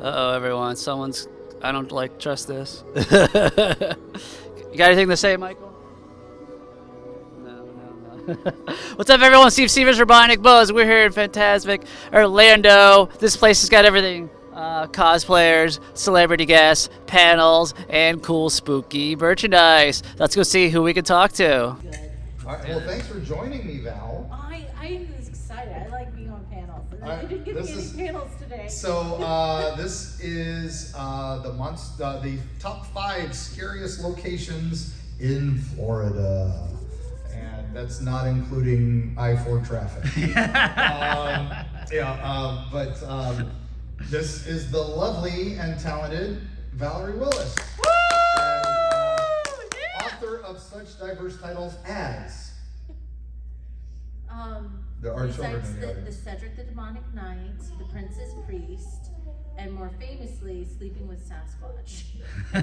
Uh-oh, everyone. I don't trust this. You got anything to say, Michael? No. What's up, everyone? Sievers for Bionic Buzz. We're here in Fantasmic, Orlando. This place has got everything. Cosplayers, celebrity guests, panels, and cool spooky merchandise. Let's go see who we can talk to. Good. All right, well, thanks for joining me, Val. I am excited. I like being on panels. They didn't give me any panels today. So this is the top 5 scariest locations in Florida, and that's not including I-4 traffic. This is the lovely and talented Valerie Willis, and, author of such diverse titles as. There are children in the audience. The Cedric the Demonic Knight, The Princess Priest, and more famously, Sleeping with Sasquatch, or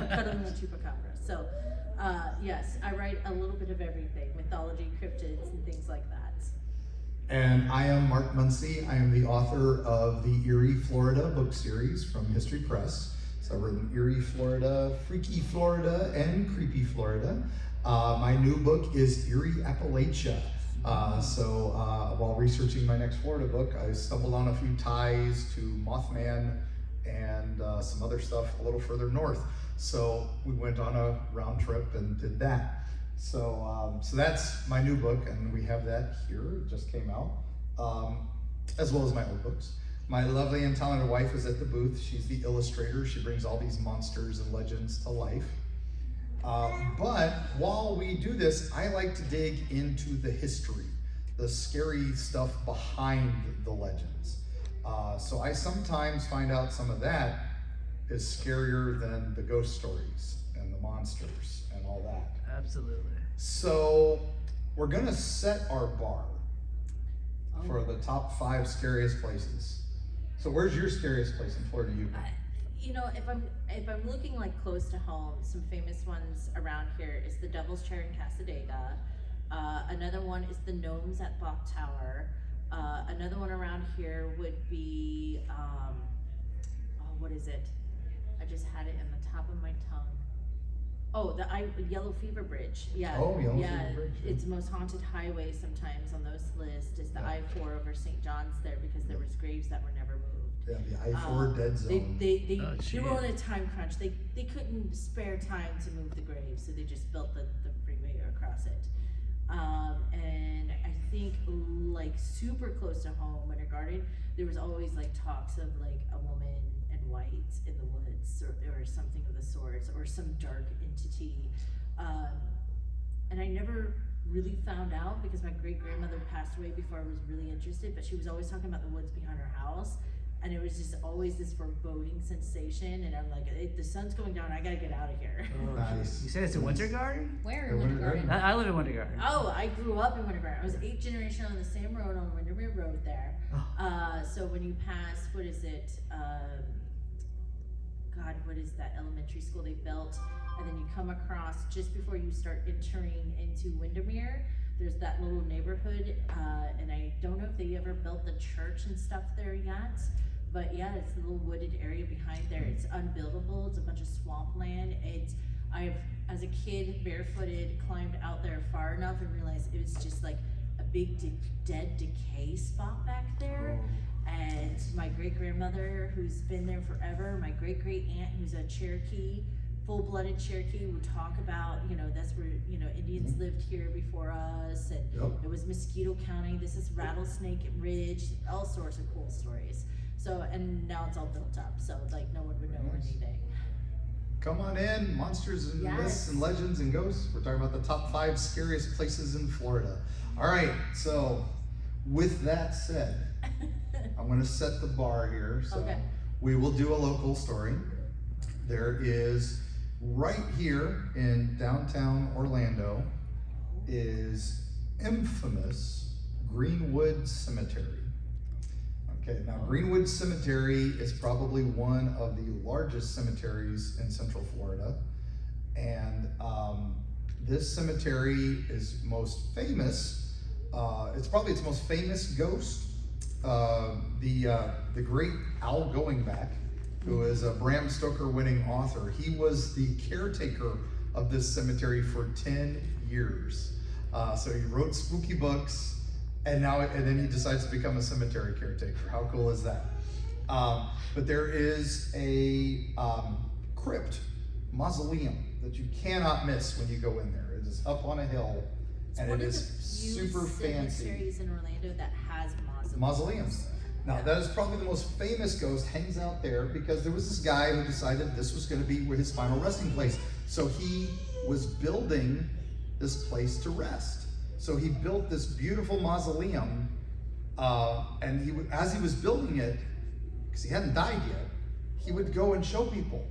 Cuddling with Chupacabra. So, yes, I write a little bit of everything, mythology, cryptids, and things like that. And I am Mark Muncy. I am the author of the Erie, Florida book series from History Press. So I've written Erie, Florida, Freaky Florida, and Creepy Florida. My new book is Erie, Appalachia. While researching my next Florida book, I stumbled on a few ties to Mothman and some other stuff a little further north. So we went on a round trip and did that. So that's my new book, and we have that here. It just came out, as well as my old books. My lovely and talented wife is at the booth. She's the illustrator. She brings all these monsters and legends to life. But while we do this, I like to dig into the history, the scary stuff behind the legends. So I sometimes find out some of that is scarier than the ghost stories and the monsters and all that. Absolutely. So we're gonna set our bar for the top 5 scariest places. So where's your scariest place in Florida you've been? If I'm looking like close to home, some famous ones around here is the Devil's Chair in Casadega. Another one is the Gnomes at Bok Tower. Another one around here would be what is it? I just had it in the top of my tongue. Oh, the Yellow Fever Bridge. Yeah. Oh, Yellow Fever Bridge. Yeah. It's most haunted highway sometimes on those lists. Is the I-4 over St. John's there because there was graves that were never moved. Yeah, the I-4 dead zone. They were on a time crunch. They couldn't spare time to move the graves, so they just built the freeway across it. And I think like super close to home, Winter Garden, there was always like talks of like a woman in white in the woods or something of the sorts, or some dark entity. And I never really found out because my great-grandmother passed away before I was really interested, but she was always talking about the woods behind her house. And it was just always this foreboding sensation, and I'm like, the sun's going down, I gotta get out of here. Oh, nice. You said it's in Winter Garden? Where in Winter Garden? I live in Winter Garden. Oh, I grew up in Winter Garden. I was 8th generation on the same road on Windermere Road there. Oh. So when you pass, what is it? What is that elementary school they built? And then you come across, just before you start entering into Windermere, there's that little neighborhood, and I don't know if they ever built the church and stuff there yet. But yeah, it's a little wooded area behind there. It's unbuildable. It's a bunch of swampland. I've, as a kid, barefooted, climbed out there far enough and realized it was just like a big dead decay spot back there. And my great-grandmother, who's been there forever, my great-great-aunt, who's a Cherokee, full-blooded Cherokee, would talk about, that's where, Indians lived here before us. And it was Mosquito County. This is Rattlesnake Ridge, all sorts of cool stories. So, and now it's all built up, so like no one would know anything. Come on in, monsters and myths and legends and ghosts. We're talking about the top 5 scariest places in Florida. All right, so with that said, I'm going to set the bar here. So we will do a local story. There is right here in downtown Orlando is infamous Greenwood Cemetery. Okay, now Greenwood Cemetery is probably one of the largest cemeteries in Central Florida, and this cemetery is most famous. It's probably its most famous ghost. The great Al Going Back who is a Bram Stoker winning author. He was the caretaker of this cemetery for 10 years. So he wrote spooky books, and then he decides to become a cemetery caretaker. How cool is that? But there is a crypt, mausoleum, that you cannot miss when you go in there. It is up on a hill, and it is super fancy. Cemeteries in Orlando that has Mausoleums. Now, that is probably the most famous ghost, hangs out there because there was this guy who decided this was going to be his final resting place. So he was building this place to rest. So he built this beautiful mausoleum, and as he was building it, because he hadn't died yet, he would go and show people.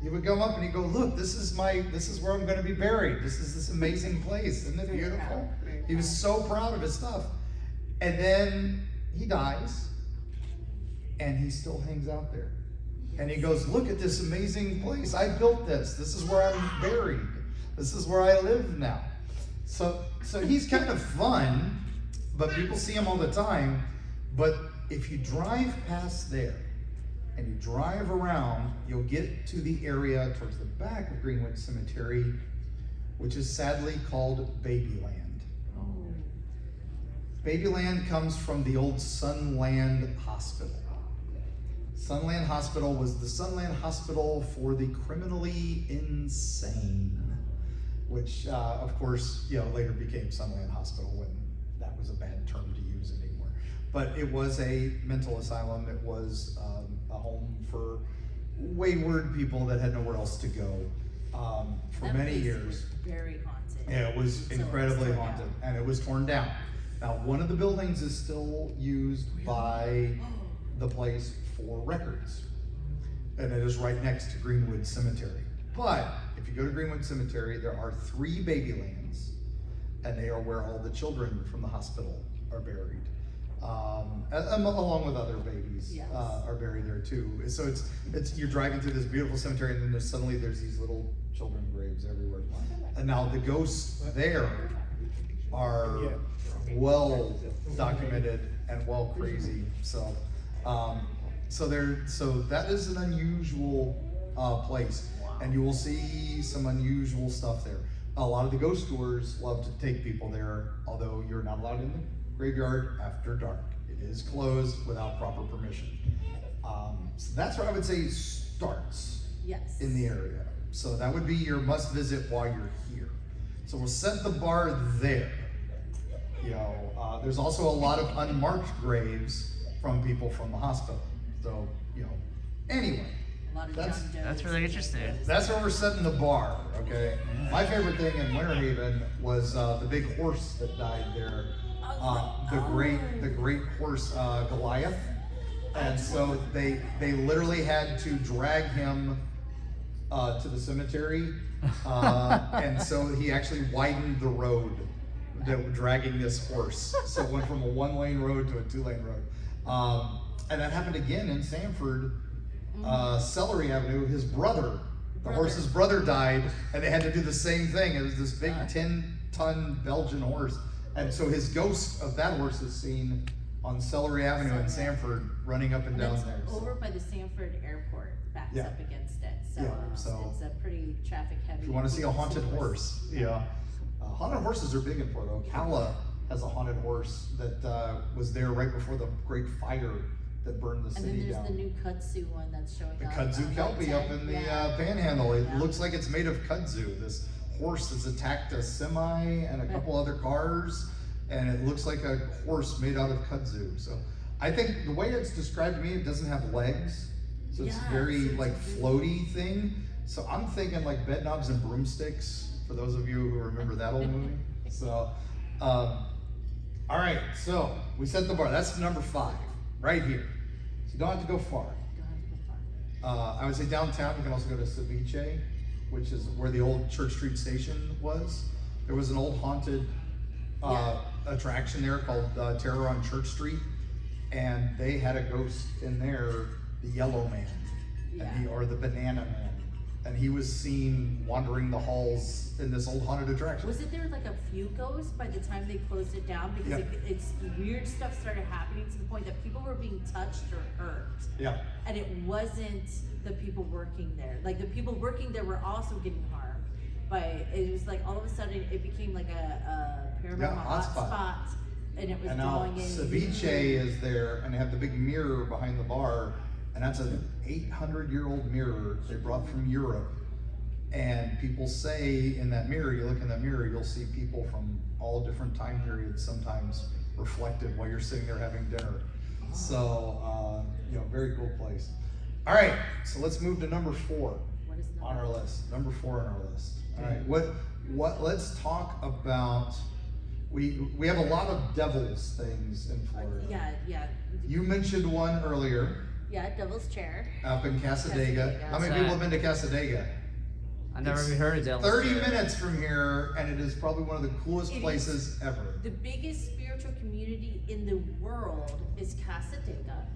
He would come up and he'd go, look, this is where I'm going to be buried. This is this amazing place. Isn't it beautiful? He was so proud of his stuff. And then he dies, and he still hangs out there. And he goes, look at this amazing place. I built this. This is where I'm buried. This is where I live now. So he's kind of fun, but people see him all the time. But if you drive past there and you drive around, you'll get to the area towards the back of Greenwood Cemetery, which is sadly called Babyland. Babyland comes from the old Sunland Hospital. Sunland Hospital was the Sunland Hospital for the criminally insane, which of course, later became Sunland Hospital when that was a bad term to use anymore. But it was a mental asylum. It was a home for wayward people that had nowhere else to go for That many place years. was very haunted. Yeah, it was Until incredibly torn haunted, down. and it was torn down. Now, one of the buildings is still used by the place for records, and it is right next to Greenwood Cemetery. But if you go to Greenwood Cemetery, there are 3 Babylands, and they are where all the children from the hospital are buried, along with other babies. Yes. Are buried there too. So it's you're driving through this beautiful cemetery, and then there's these little children graves everywhere. And now the ghosts there are well documented and well crazy. So that is an unusual place, and you will see some unusual stuff there. A lot of the ghost tours love to take people there, although you're not allowed in the graveyard after dark. It is closed without proper permission. So that's where I would say starts Yes. in the area. So that would be your must visit while you're here. So we'll set the bar there. There's also a lot of unmarked graves from people from the hospital. So, anyway, A lot of That's- John Does that's really and interesting. Joes. that's where we're setting the bar, okay? My favorite thing in Winterhaven was the big horse that died there. The great horse Goliath. And so they literally had to drag him to the cemetery. And so he actually widened the road that were dragging this horse. So it went from a 1-lane road to a 2-lane road. And that happened again in Sanford, Celery Avenue. His brother, the horse's brother died, and they had to do the same thing. It was this big 10-ton Belgian horse. And so his ghost of that horse is seen on Celery Avenue in Sanford, running up and And down it's there. over by the Sanford Airport, backs Yeah. up against it. So, Yeah, so it's a pretty traffic heavy. If you want to see a haunted horse, haunted horses are big in Florida. Ocala has a haunted horse that was there right before the Great Fire that burned the And then city there's down. the new kudzu one that's showing The up. kudzu on kelpie up in the Panhandle. It Yeah. looks like it's made of kudzu. This horse that's attacked a semi and a couple other cars, and it looks like a horse made out of kudzu. So I think the way it's described to me, it doesn't have legs, so it's Yes, very it's like really- floaty thing. So I'm thinking like bed knobs and broomsticks, for those of you who remember that old movie. So, all right, so we set the bar. That's number 5, right here. So you don't have to go far. Don't have to go far. I would say downtown, you can also go to Ceviche, which is where the old Church Street station was. There was an old haunted attraction there called Terror on Church Street, and they had a ghost in there, the Yellow Man, Yeah. or the Banana Man. and he was seen wandering the halls in this old haunted attraction. Wasn't there like a few ghosts by the time they closed it down? Because it's weird stuff started happening to the point that people were being touched or hurt. Yeah. And it wasn't the people working there. Like the people working there were also getting harmed. But it was like all of a sudden it became like a paranormal hotspot. And it was drawing in. Ceviche is there, and they have the big mirror behind the bar, and that's an 800-year-old mirror they brought from Europe. And people say in that mirror, you look in that mirror, you'll see people from all different time periods, sometimes reflected while you're sitting there having dinner. So, very cool place. All right, so let's move to number 4 on our list. Number 4 on our list. All right, let's talk about. We have a lot of devil's things in Florida. Yeah. You mentioned one earlier. Yeah, Devil's Chair. Up in Casadega. How many people have been to Casadega? I never even heard of Devil's 30 Chair. minutes from here, and it is probably one of the coolest places ever. The biggest spiritual community in the world is Casadega.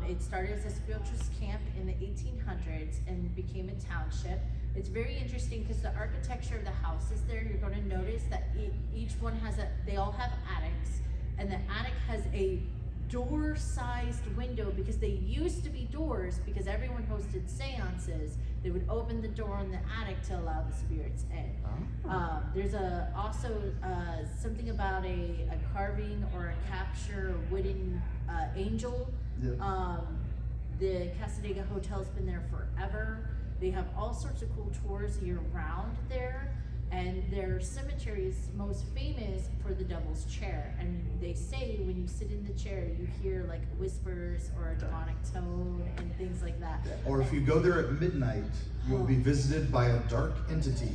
It started as a spiritualist camp in the 1800s and became a township. It's very interesting because the architecture of the houses there, you're going to notice that each one they all have attics, and the attic has a door-sized window because they used to be doors because everyone hosted seances. They would open the door in the attic to allow the spirits in. There's also something about a carving or a capture, a wooden angel. Yeah. The Casadega Hotel's been there forever. They have all sorts of cool tours year-round there. And their cemetery is most famous for the Devil's Chair. And they say when you sit in the chair, you hear like whispers or a demonic tone and things like that. Or if you go there at midnight, you will be visited by a dark entity.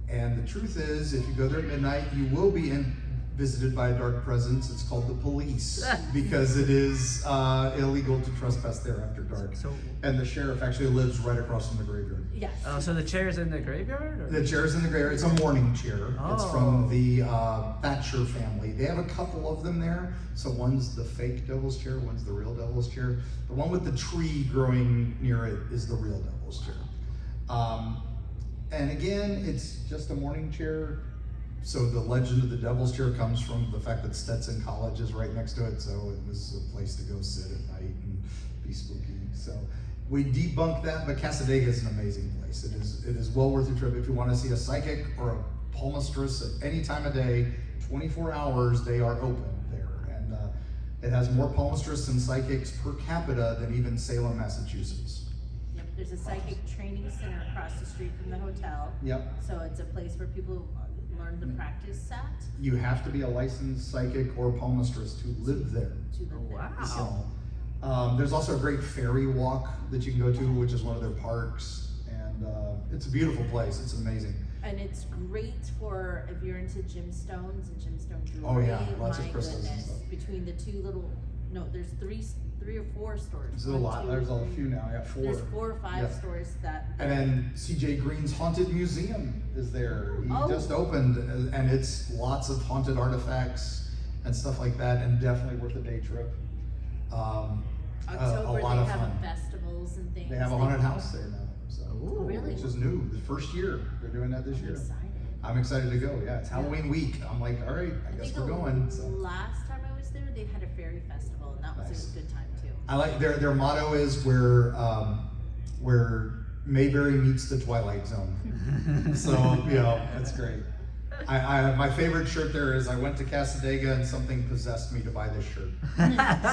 And the truth is, if you go there at midnight, you will be visited by a dark presence. It's called the police because it is illegal to trespass there after dark. And the sheriff actually lives right across from the graveyard. Yes. So the chair's in the graveyard? Or? The chair's in the graveyard. It's a mourning chair. It's from the Thatcher family. They have a couple of them there. So one's the fake devil's chair, one's the real devil's chair. The one with the tree growing near it is the real devil's chair. And again, it's just a mourning chair. So the legend of the Devil's Chair comes from the fact that Stetson College is right next to it, so it was a place to go sit at night and be spooky. So we debunked that, but Casadega is an amazing place. It is well worth your trip. If you want to see a psychic or a palmistress at any time of day, 24 hours, they are open there. And it has more palmistrists and psychics per capita than even Salem, Massachusetts. Yep, there's a psychic training center across the street from the hotel. Yep. So it's a place where people learn the practice at. You have to be a licensed psychic or palmistrist to live there. Wow. So, there's also a great ferry walk that you can go to, which is one of their parks, and it's a beautiful place. It's amazing. And it's great for if you're into gemstones and gemstone jewelry. Oh yeah, lots of crystals and stuff. Between the two little, there's three or four stores. There's a lot. There's a few now. Yeah, 4. There's 4 or 5 stores that. And then C.J. Green's Haunted Museum is there. He just opened, and it's lots of haunted artifacts and stuff like that, and definitely worth a day trip. October, a lot they of have fun. festivals and things. They have a haunted house there now, so really? which is new. The first year they're doing that this year. Excited. I'm excited to go. Yeah, it's Halloween week. I'm like, all right, I guess we're going. So. Last time I was there, they had a fairy festival, and that was a good time too. I like their motto is where Mayberry meets the Twilight Zone. So that's great. My favorite shirt there is I went to Casadega and something possessed me to buy this shirt.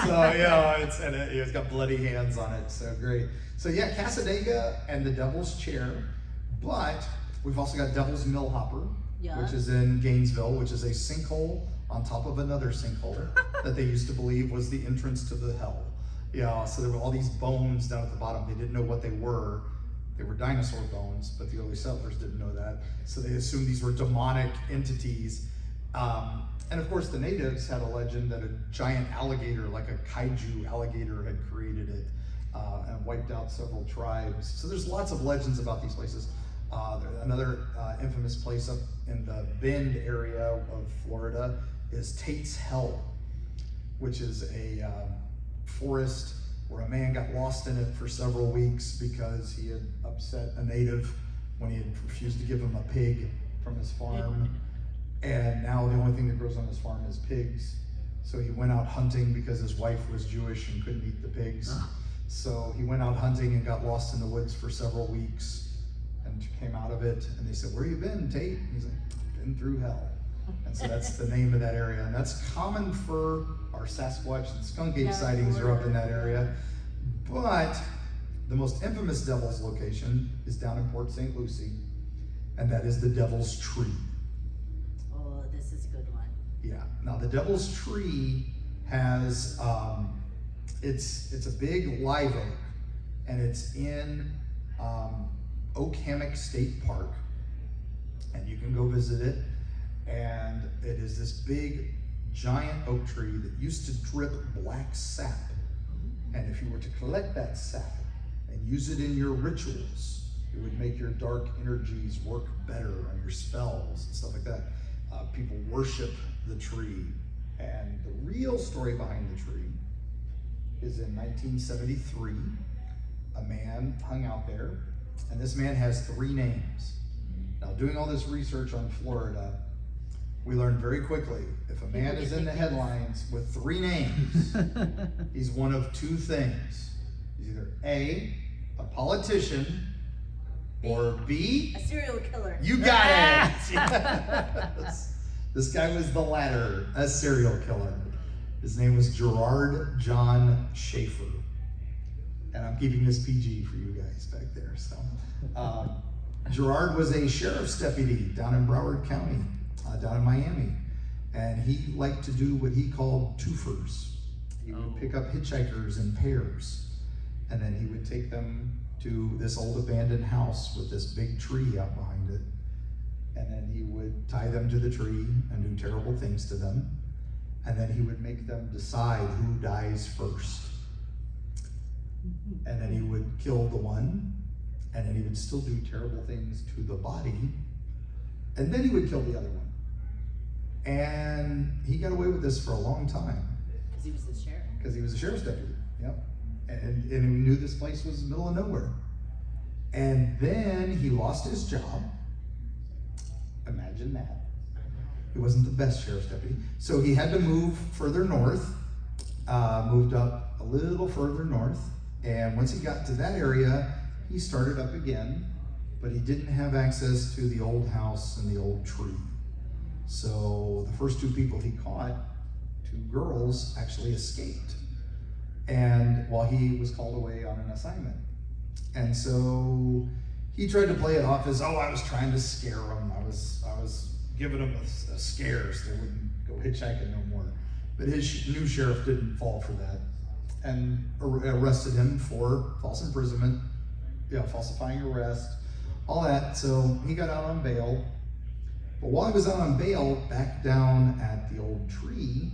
So it's got bloody hands on it. So great. So yeah, Casadega and the Devil's Chair, but we've also got Devil's Millhopper, which is in Gainesville, which is a sinkhole on top of another sinkhole that they used to believe was the entrance to the hell. Yeah, so there were all these bones down at the bottom. They didn't know what they were. They were dinosaur bones, but the early settlers didn't know that. So they assumed these were demonic entities. And of course, the natives had a legend that a giant alligator, like a kaiju alligator, had created it and wiped out several tribes. So there's lots of legends about these places. Another infamous place up in the Bend area of Florida is Tate's Hell, which is a forest where a man got lost in it for several weeks because he had upset a native when he had refused to give him a pig from his farm. And now the only thing that grows on his farm is pigs. So he went out hunting because his wife was Jewish and couldn't eat the pigs. So he went out hunting and got lost in the woods for several weeks and came out of it. And they said, "Where you been, Tate?" And he's like, "Been through hell." And so that's the name of that area. And that's common for our Sasquatch and skunk ape sightings are up in that area. But the most infamous Devil's location is down in Port St. Lucie, and that is the Devil's Tree. Oh, this is a good one. Yeah. Now the Devil's Tree has it's a big live oak, and it's in Oak Hammock State Park, and you can go visit it. And it is this big, giant oak tree that used to drip black sap. And if you were to collect that sap and use it in your rituals, it would make your dark energies work better on your spells and stuff like that. People worship the tree. And the real story behind the tree is in 1973, a man hung out there, and this man has 3 names. Now, doing all this research on Florida, we learned very quickly, if a man is in the headlines with 3 names, he's one of 2 things. He's either A, a politician, or B, a serial killer. You got it! Yes. This guy was the latter, a serial killer. His name was Gerard John Schaefer. And I'm keeping this PG for you guys back there. So, Gerard was a sheriff's deputy down in Broward County. Down in Miami, and he liked to do what he called twofers. He would pick up hitchhikers in pairs, and then he would take them to this old abandoned house with this big tree out behind it, and then he would tie them to the tree and do terrible things to them, and then he would make them decide who dies first. And then he would kill the one, and then he would still do terrible things to the body, and then he would kill the other one. And he got away with this for a long time. Because he was the sheriff. Because he was a sheriff's deputy, yep. And he knew this place was the middle of nowhere. And then he lost his job. Imagine that. He wasn't the best sheriff's deputy. So he had to move further north, moved up a little further north. And once he got to that area, he started up again, but he didn't have access to the old house and the old tree. So the first 2 people he caught, 2 girls, actually escaped. And while he was called away on an assignment. And so he tried to play it off as, I was trying to scare them. I was giving them a scare so they wouldn't go hitchhiking no more. But his new sheriff didn't fall for that and arrested him for false imprisonment, falsifying arrest, all that. So he got out on bail. But while he was out on bail, back down at the old tree,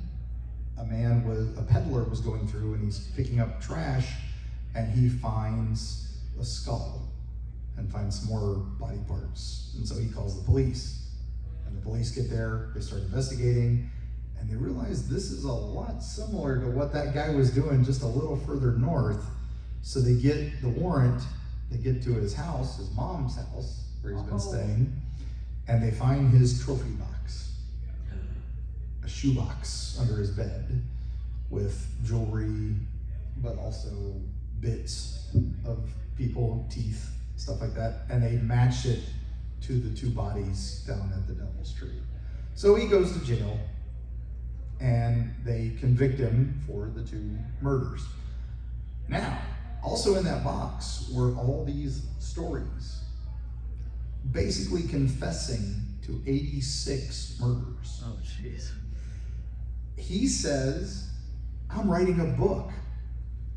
a peddler was going through, and he's picking up trash, and he finds a skull and finds some more body parts. And so he calls the police, and the police get there, they start investigating, and they realize this is a lot similar to what that guy was doing just a little further north. So they get the warrant, they get to his house, his mom's house, where he's been staying, and they find his trophy box, a shoebox under his bed with jewelry, but also bits of people, teeth, stuff like that. And they match it to the 2 bodies down at the Devil's Tree. So he goes to jail, and they convict him for the 2 murders. Now, also in that box were all these stories, basically confessing to 86 murders. Oh, jeez. He says, I'm writing a book.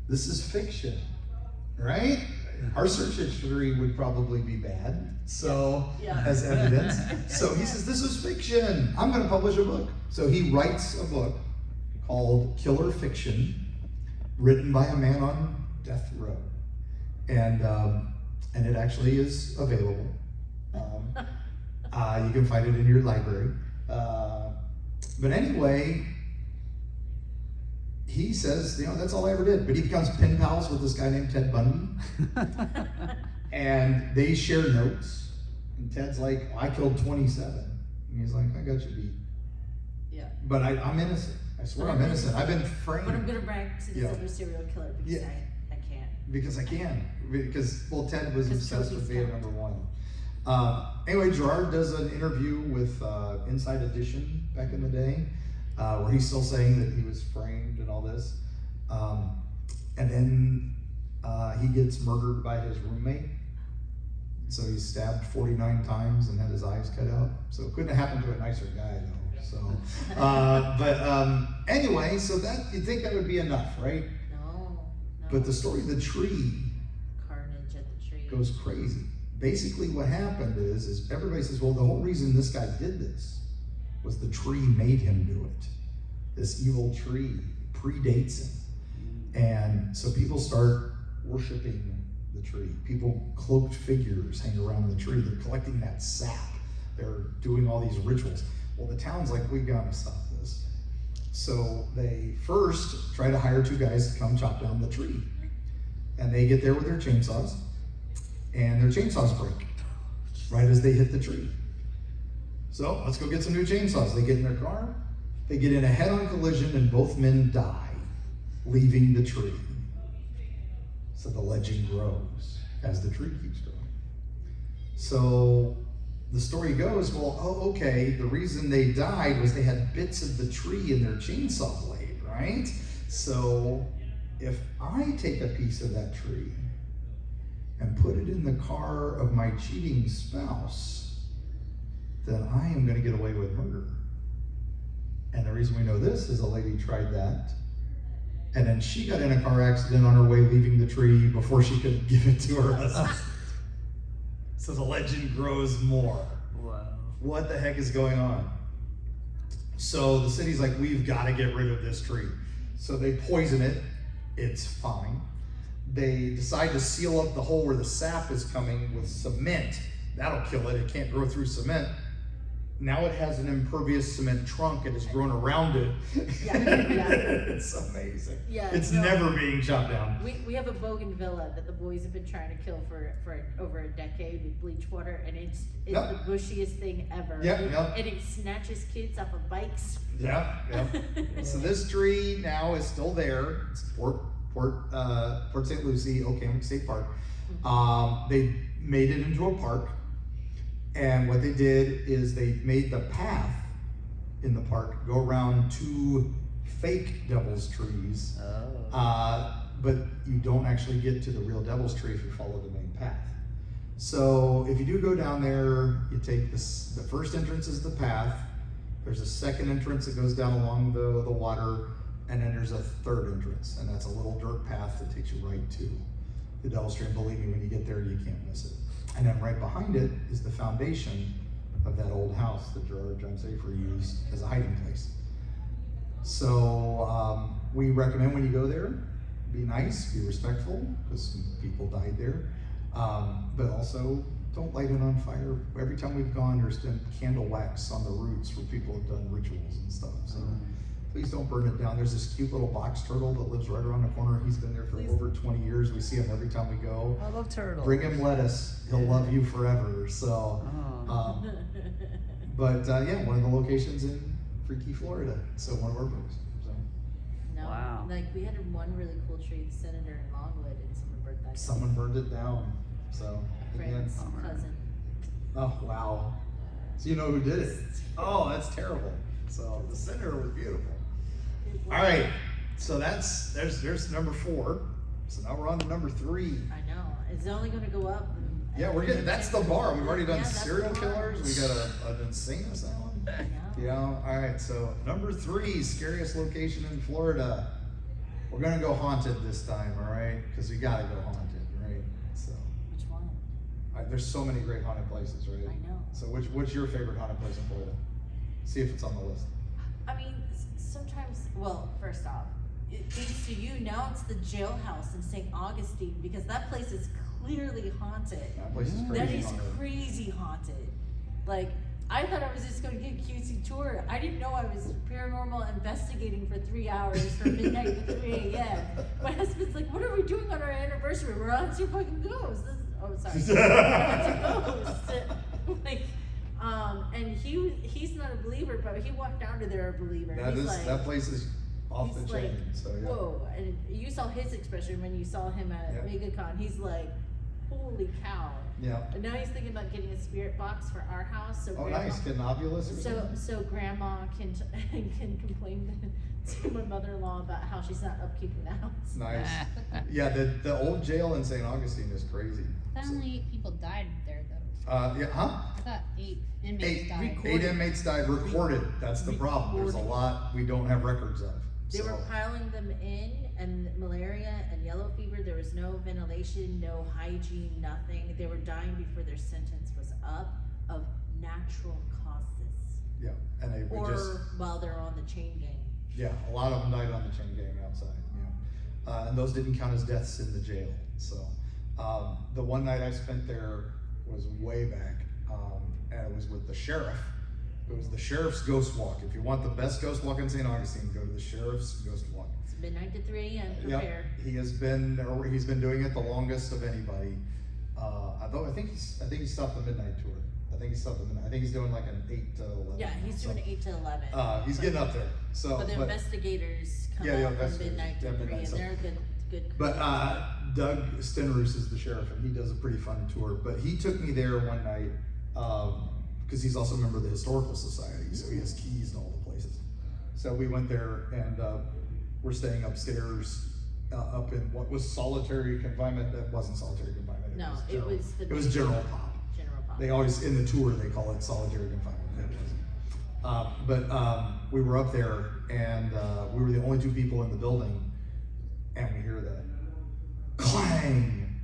This is fiction, right? Our search history would probably be bad, so as evidence. So he says, this is fiction. I'm going to publish a book. So he writes a book called Killer Fiction, written by a man on death row. And it actually is available. You can find it in your library. But anyway, he says, that's all I ever did. But he becomes pen pals with this guy named Ted Bundy. And they share notes. And Ted's like, I killed 27. And he's like, I got you beat. Yeah. But I'm innocent. I swear I'm innocent. I've been framed. But I'm going to brag to this other serial killer because I can't. Because I can. Because, Ted was obsessed with being number one. Anyway, Gerard does an interview with Inside Edition back in the day, where he's still saying that he was framed and all this. And then he gets murdered by his roommate. So he's stabbed 49 times and had his eyes cut out. So it couldn't have happened to a nicer guy, though. So, anyway, so that you'd think that would be enough, right? No. But the story of the tree Carnage at the tree goes crazy. Basically, what happened is everybody says, well, the whole reason this guy did this was the tree made him do it. This evil tree predates him. And so people start worshiping the tree. People, cloaked figures hang around the tree. They're collecting that sap. They're doing all these rituals. Well, the town's like, we gotta stop this. So they first try to hire 2 guys to come chop down the tree. And they get there with their chainsaws, and their chainsaws break right as they hit the tree. So let's go get some new chainsaws. They get in their car, they get in a head-on collision, and both men die, leaving the tree. So the legend grows as the tree keeps growing. So the story goes, well, okay, the reason they died was they had bits of the tree in their chainsaw blade, right? So if I take a piece of that tree and put it in the car of my cheating spouse, then I am going to get away with murder. And the reason we know this is a lady tried that, and then she got in a car accident on her way leaving the tree before she could give it to her husband. So the legend grows more. Wow. What the heck is going on? So the city's like, we've got to get rid of this tree. So they poison it. It's fine. They decide to seal up the hole where the sap is coming with cement. That'll kill it. It can't grow through cement. Now it has an impervious cement trunk. It has grown around it. Yeah. It's amazing. Yeah, it's no. never being chopped down. We have a Bogan Villa that the boys have been trying to kill for over a decade with bleach water, and it's the bushiest thing ever. And it snatches kids off of bikes. Yeah. So this tree now is still there. It's Port St. Lucie, Okamik State Park. They made it into a park. And what they did is they made the path in the park go around 2 fake devil's trees. But you don't actually get to the real devil's tree if you follow the main path. So if you do go down there, you take this, the first entrance is the path. There's a second entrance that goes down along the water, and then there's a third entrance, and that's a little dirt path that takes you right to the devil's tree. And believe me, when you get there, you can't miss it. And then right behind it is the foundation of that old house that Gerard John Schaefer used as a hiding place. So we recommend when you go there, be nice, be respectful, because people died there. But also, don't light it on fire. Every time we've gone, there's been candle wax on the roots where people have done rituals and stuff. So please don't burn it down. There's this cute little box turtle that lives right around the corner. He's been there for over 20 years. We see him every time we go. I love turtles. Bring him lettuce. He'll love you forever. So, yeah, one of the locations in Freaky, Florida. So one of our books. So. No, wow. Like we had one really cool tree, the senator in Longwood, and someone burned that down. Someone burned it down. So again. Friend's cousin. Oh wow. So you know who did it? Oh, that's terrible. So the senator was beautiful. All right, so there's number 4. So now we're on to number 3. I know. It's only going to go up. Yeah, we're getting. That's the bar. We've already done that's serial the bar. killers. We got an insane asylum. I know. Yeah. All right. So number 3, scariest location in Florida. We're gonna go haunted this time. All right, because we gotta go haunted, right? So. Which one? There's so many great haunted places, right? I know. So what's your favorite haunted place in Florida? See if it's on the list. I mean, sometimes, well, first off, thanks to you, now it's the Jailhouse in St. Augustine, because that place is clearly haunted. That place is crazy. That is haunted. crazy haunted. Like, I thought I was just going to get a cutesy tour. I didn't know I was paranormal investigating for 3 hours from midnight to 3 a.m. My husband's like, what are we doing on our anniversary? We're on to fucking ghosts. Oh, sorry. We're on to ghosts. Like, and he's not a believer, but he walked down to there a believer. That place is off the He's chain. like, So yeah. whoa. And you saw his expression when you saw him at MegaCon. He's like, holy cow. Yeah. And now he's thinking about getting a spirit box for our house. So Oh, nice. Get an Ovilus or something? so grandma can complain to my mother-in-law about how she's not upkeeping the house. Nice. Yeah, the old jail in St. Augustine is crazy. I thought only 8 people died there, though. Yeah, huh? I thought 8 inmates died. 8 inmates died recorded. That's the problem. There's a lot we don't have records of. They were piling them in, and malaria and yellow fever. There was no ventilation, no hygiene, nothing. They were dying before their sentence was up of natural causes. Yeah, and they would just while they're on the chain gang. yeah, a lot of them died on the chain gang outside. Yeah, and those didn't count as deaths in the jail. So the one night I spent there was way back, and it was with the sheriff. It was the sheriff's ghost walk. If you want the best ghost walk in St. Augustine, go to the sheriff's ghost walk. It's midnight to 3 a.m. Prepare. Yep, he's been doing it the longest of anybody. Although I think he stopped the midnight tour. I think he's doing like an 8 to 11. Yeah, he's doing 8 to 11. He's getting up there. So, but the investigators come out from midnight to 3, and they're good. But Doug Stenroos is the sheriff, and he does a pretty fun tour. But he took me there one night because he's also a member of the Historical Society, so he has keys to all the places. So we went there, and we're staying upstairs up in what was solitary confinement. That wasn't solitary confinement. It was general pop. They always, in the tour, they call it solitary confinement. It wasn't. We were up there, and we were the only 2 people in the building, and we hear the clang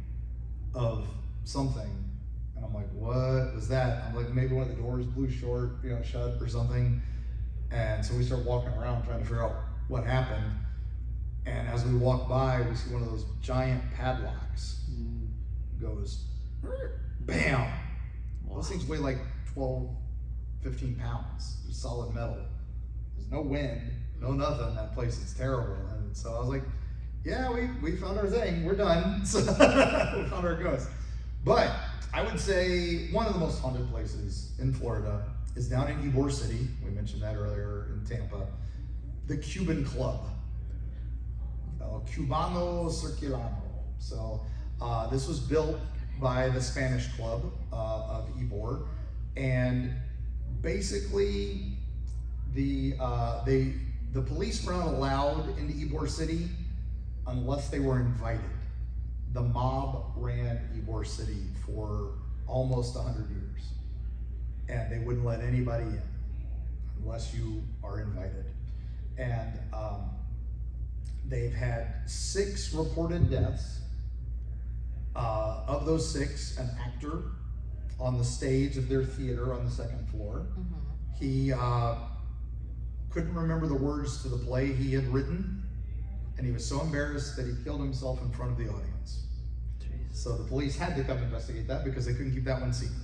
of something. And I'm like, what was that? I'm like, maybe one of the doors blew short, shut or something. And so we start walking around trying to figure out what happened. And as we walk by, we see one of those giant padlocks goes, bam! Those things weigh like 12, 15 pounds. They're solid metal. There's no wind, no nothing. That place is terrible. And so I was like, yeah, we found our thing. We're done. So we found our ghost. But I would say one of the most haunted places in Florida is down in Ybor City. We mentioned that earlier in Tampa. The Cuban Club. Cubano Circulano. So this was built by the Spanish club of Ybor, and basically the police were not allowed into Ybor City unless they were invited. The mob ran Ybor City for almost 100 years, and they wouldn't let anybody in unless you are invited. And they've had 6 reported deaths. Of those 6, an actor on the stage of their theater on the 2nd floor. He couldn't remember the words to the play he had written, and he was so embarrassed that he killed himself in front of the audience. Jeez. So the police had to come investigate that because they couldn't keep that one secret.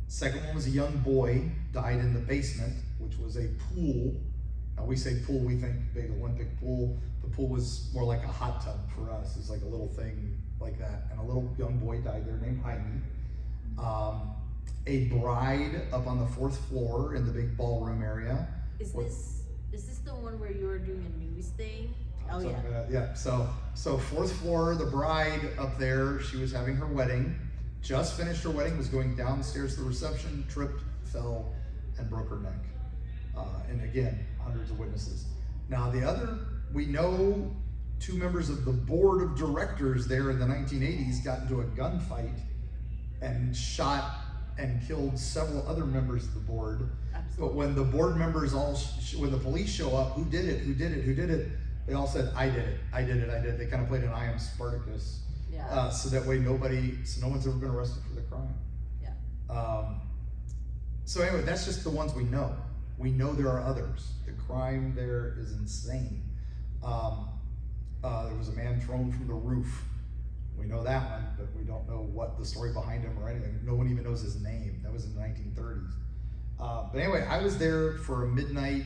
Second one was a young boy, died in the basement, which was a pool. Now we say pool, we think big Olympic pool. The pool was more like a hot tub for us. It's like a little thing like that. And a little young boy died there named Jaime. A bride up on the 4th floor in the big ballroom area. Is this the one where you were doing a news thing? Oh yeah. Yeah. So 4th floor, the bride up there. She was having her wedding. Just finished her wedding. Was going downstairs to the reception. Tripped, fell, and broke her neck. And again, hundreds of witnesses. Now the other, we know 2 members of the board of directors there in the 1980s got into a gunfight and shot and killed several other members of the board. Absolutely. But when the board members when the police show up, who did it? They all said, I did it. They kind of played an I am Spartacus. Yeah. So that way no one's ever been arrested for the crime. Yeah. So anyway, that's just the ones we know. We know there are others. The crime there is insane. There was a man thrown from the roof We know that one, but we don't know what the story behind him or anything. No one even knows his name. That was in the 1930s. But anyway, I was there for a midnight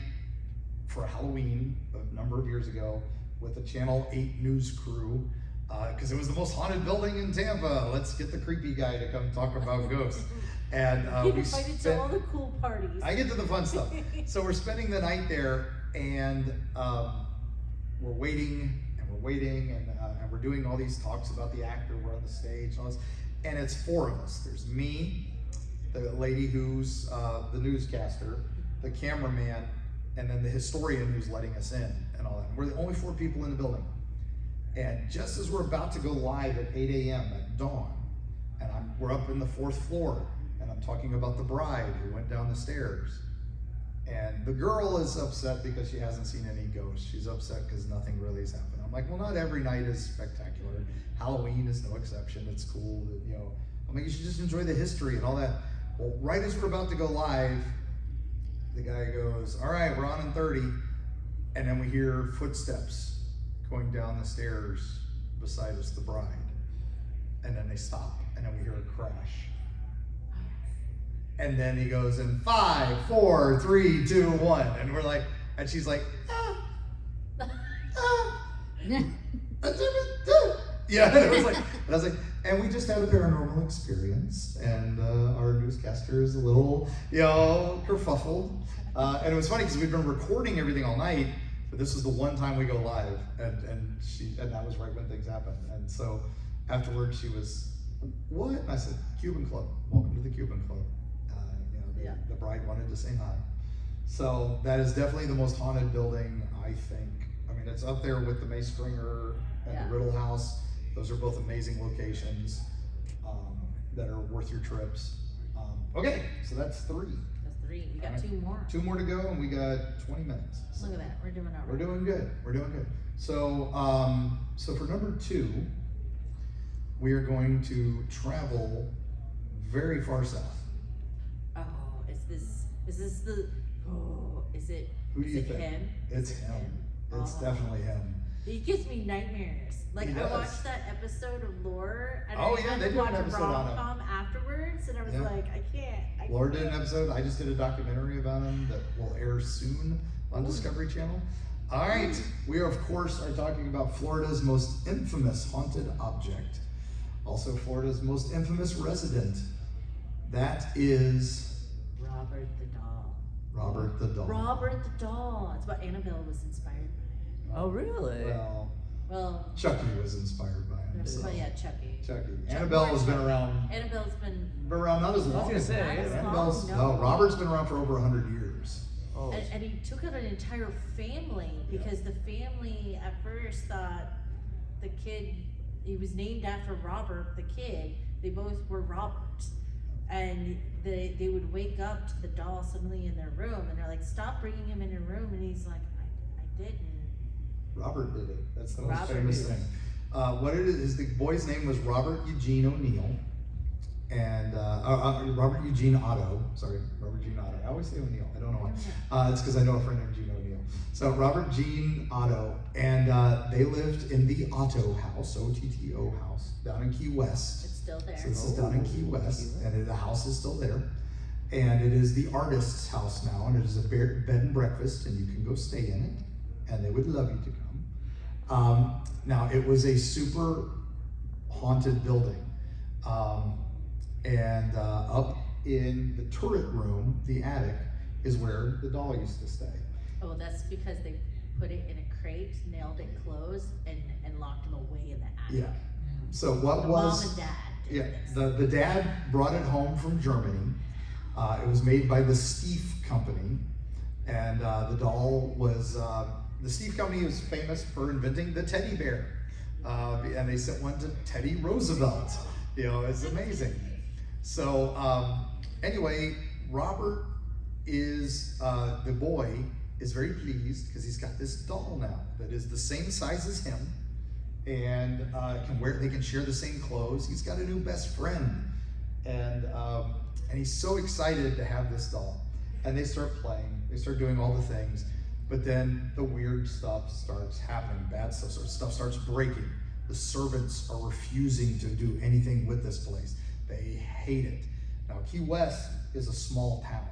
for Halloween a number of years ago with the Channel 8 news crew, because it was the most haunted building in Tampa. Let's get the creepy guy to come talk about ghosts. And You get invited to all the cool parties. I get to the fun stuff. So we're spending the night there, and we're waiting, and we're doing all these talks about the actor. We're on the stage, and all this, and it's four of us. There's me, the lady who's the newscaster, the cameraman, and then the historian who's letting us in, and all that. And we're the only four people in the building. And just as we're about to go live at 8 a.m. at dawn, and we're up in the 4th floor, and I'm talking about the bride who went down the stairs. And the girl is upset because she hasn't seen any ghosts. She's upset because nothing really has happened. I'm like, well, not every night is spectacular. Halloween is no exception. It's cool, I'm like, you should just enjoy the history and all that. Well, right as we're about to go live, the guy goes, all right, we're on in 30. And then we hear footsteps going down the stairs beside us, the bride. And then they stop, and then we hear a crash. And then he goes in 5, 4, 3, 2, 1. And we're like, and she's like, yeah, and I was like, and we just had a paranormal experience, and our newscaster is a little, kerfuffled. And it was funny because we'd been recording everything all night, but this was the one time we go live, and that was right when things happened. And so afterwards she was, what? And I said, Cuban Club, welcome to the Cuban Club. The bride wanted to say hi. So that is definitely the most haunted building, I think. I mean, it's up there with the May Springer and the Riddle House. Those are both amazing locations that are worth your trips. Okay, so that's 3. That's 3. We got All right. 2 more. 2 more to go, and we got 20 minutes. Look at that. We're doing all right. We're doing good. We're doing good. So, so for number 2, we are going to travel very far south. Oh, is it Who do you think? him? It's Is it him. him? It's Oh. definitely him. He gives me nightmares. Like, He I does. watched that episode of Lore, and Oh, I yeah, had they to did an watch a episode on him. rom-com afterwards, and I was Yeah. like, I can't. Laura did an episode. I just did a documentary about him that will air soon on Discovery Channel. All right, we of course are talking about Florida's most infamous haunted object, also Florida's most infamous resident. That is Robert the doll. Robert the doll. Robert the doll. It's what Annabelle was inspired Oh, really? Well, by. Well, Chucky was inspired by him. So. yeah, Chucky. Chucky. Annabelle has been around. Annabelle's been. Not as long. I was gonna say, Not as long, Annabelle's, no. no, Robert's been around for over 100 years. Oh. And he took out an entire family because the family at first thought the kid, he was named after Robert, the kid. They both were Roberts. And they would wake up to the doll suddenly in their room, and they're like, stop bringing him in your room. And he's like, I didn't. Robert did it. That's the most Robert famous did it. thing. What it is, the boy's name was Robert Eugene O'Neill, and Robert Eugene Otto. Sorry, Robert Eugene Otto. I always say O'Neill. I don't know why. It's because I know a friend named Gene O'Neill. So Robert Gene Otto, and they lived in the Otto house, O-T-T-O house, down in Key West. It's still there. So this is down in Key West, and the house is still there. And it is the artist's house now, and it is a bed and breakfast, and you can go stay in it, and they would love you to come. Now, it was a super haunted building, and up in the turret room, the attic, is where the doll used to stay. Oh, that's because they put it in a crate, nailed it closed, and locked him away in the attic. Yeah. So what The was... mom and dad did this. The dad brought it home from Germany. It was made by the Stieff Company, and the doll was, the Stieff Company was famous for inventing the teddy bear, and they sent one to Teddy Roosevelt. It's amazing. So anyway, Robert is, the boy is very pleased because he's got this doll now that is the same size as him, and they can share the same clothes. He's got a new best friend, and he's so excited to have this doll. And they start playing, they start doing all the things, but then the weird stuff starts happening, bad stuff starts breaking. The servants are refusing to do anything with this place. They hate it. Now, Key West is a small town.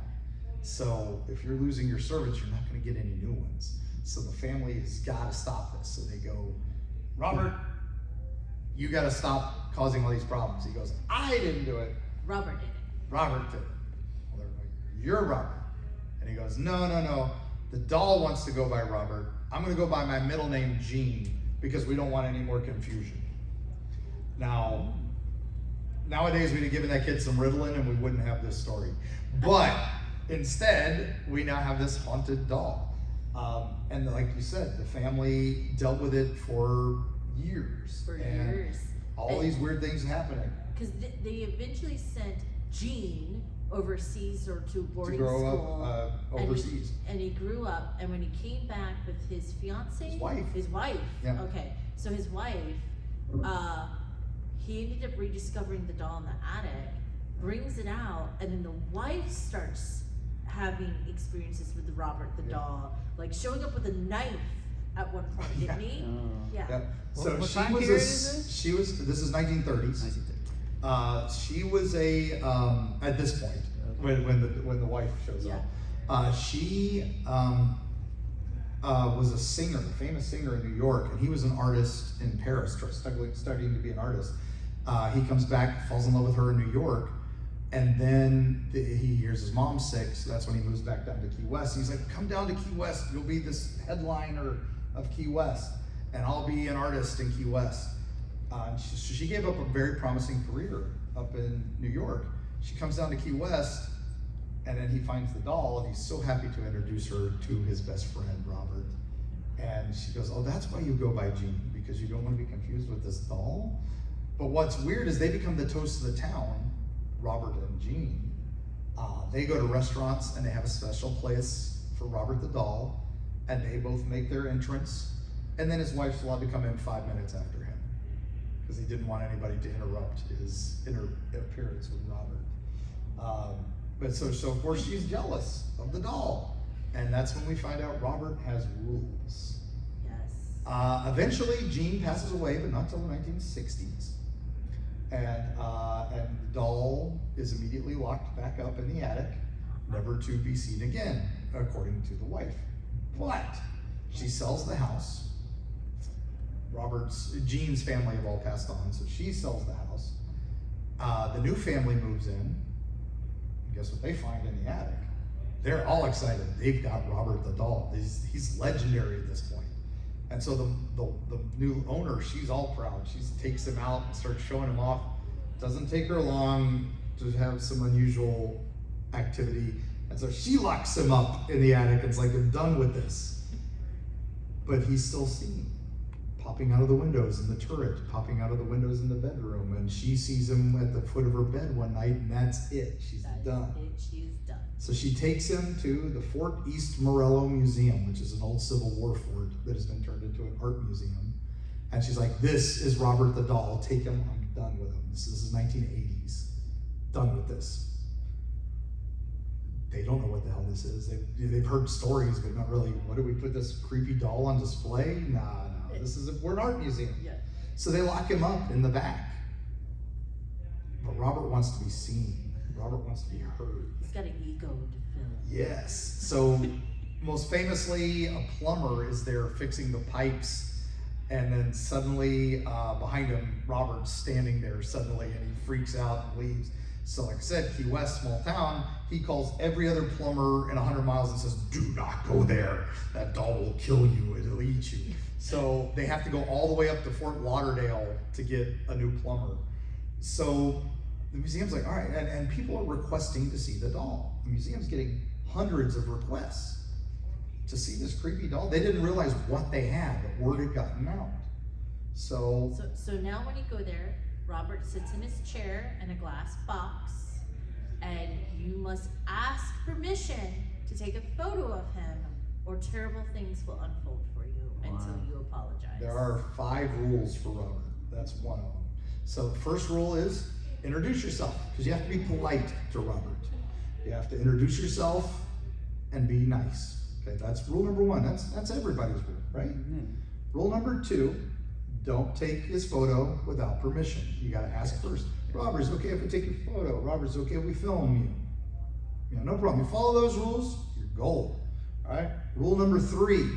So if you're losing your servants, you're not going to get any new ones. So the family has got to stop this. So they go, Robert, you got to stop causing all these problems. He goes, I didn't do it. Robert did it. Robert did it. Well, they're like, you're Robert. And he goes, no. The doll wants to go by Robert. I'm going to go by my middle name, Gene, because we don't want any more confusion. Now, nowadays we'd have given that kid some Ritalin and we wouldn't have this story. But instead, we now have this haunted doll. And like you said, the family dealt with it for years. All these weird things happening. Because they eventually sent Gene overseas or to boarding to grow school. up overseas. And he grew up, and when he came back with his fiance? His wife. Yeah. Okay, so his wife, he ended up rediscovering the doll in the attic, brings it out, and then the wife starts having experiences with Robert the doll, like showing up with a knife at one point, didn't he? Yeah. So What she time was period is this? this is 1930s. 1930. She was at this point, when the wife shows up, she was a singer, famous singer in New York, and he was an artist in Paris, studying to be an artist. He comes back, falls in love with her in New York, and then he hears his mom's sick, so that's when he moves back down to Key West. And he's like, come down to Key West, you'll be this headliner of Key West, and I'll be an artist in Key West. She gave up a very promising career up in New York. She comes down to Key West, and then he finds the doll, and he's so happy to introduce her to his best friend, Robert. And she goes, oh, that's why you go by Gene, because you don't want to be confused with this doll? But what's weird is they become the toast of the town, Robert and Gene. They go to restaurants, and they have a special place for Robert the doll, and they both make their entrance, and then his wife's allowed to come in 5 minutes after him, because he didn't want anybody to interrupt his appearance with Robert. But so of course she's jealous of the doll, and that's when we find out Robert has rules. Yes. Eventually, Gene passes away, but not till the 1960s, and the doll is immediately locked back up in the attic, never to be seen again, according to the wife. But she sells the house. Gene's family have all passed on, so she sells the house. The new family moves in. And guess what they find in the attic? They're all excited. They've got Robert the doll. He's legendary at this point. And so the new owner, she's all proud. She takes him out and starts showing him off. Doesn't take her long to have some unusual activity. And so she locks him up in the attic and it's like, I'm done with this. But he's still seen, popping out of the windows in the turret, popping out of the windows in the bedroom, and she sees him at the foot of her bed one night, and that's it. She's done. She's done. So she takes him to the Fort East Morello Museum, which is an old Civil War fort that has been turned into an art museum. And she's like, this is Robert the doll. Take him. I'm done with him. This is 1980s. Done with this. They don't know what the hell this is. They've heard stories, but not really. What do we put this creepy doll on display? Nah. We're an art museum. Yeah. So they lock him up in the back. But Robert wants to be seen. Robert wants to be heard. He's got an ego to fill. Yes. So most famously, a plumber is there fixing the pipes, and then suddenly behind him, Robert's standing there suddenly, and he freaks out and leaves. So like I said, Key West, small town, he calls every other plumber in 100 miles and says, do not go there. That doll will kill you. It'll eat you. So they have to go all the way up to Fort Lauderdale to get a new plumber. So the museum's like, all right, and people are requesting to see the doll. The museum's getting hundreds of requests to see this creepy doll. They didn't realize what they had, but word had gotten out. So now when you go there, Robert sits in his chair in a glass box, and you must ask permission to take a photo of him, or terrible things will unfold for you until you apologize. There are 5 rules for Robert. That's one of them. So the first rule is introduce yourself, because you have to be polite to Robert. You have to introduce yourself and be nice. Okay, that's rule number 1. That's everybody's rule, right? Mm-hmm. Rule number 2, don't take his photo without permission. You gotta ask first. Robert, is it okay if we take your photo? Robert, is it okay if we film you? No problem. You follow those rules, you're gold. All right? Rule number 3,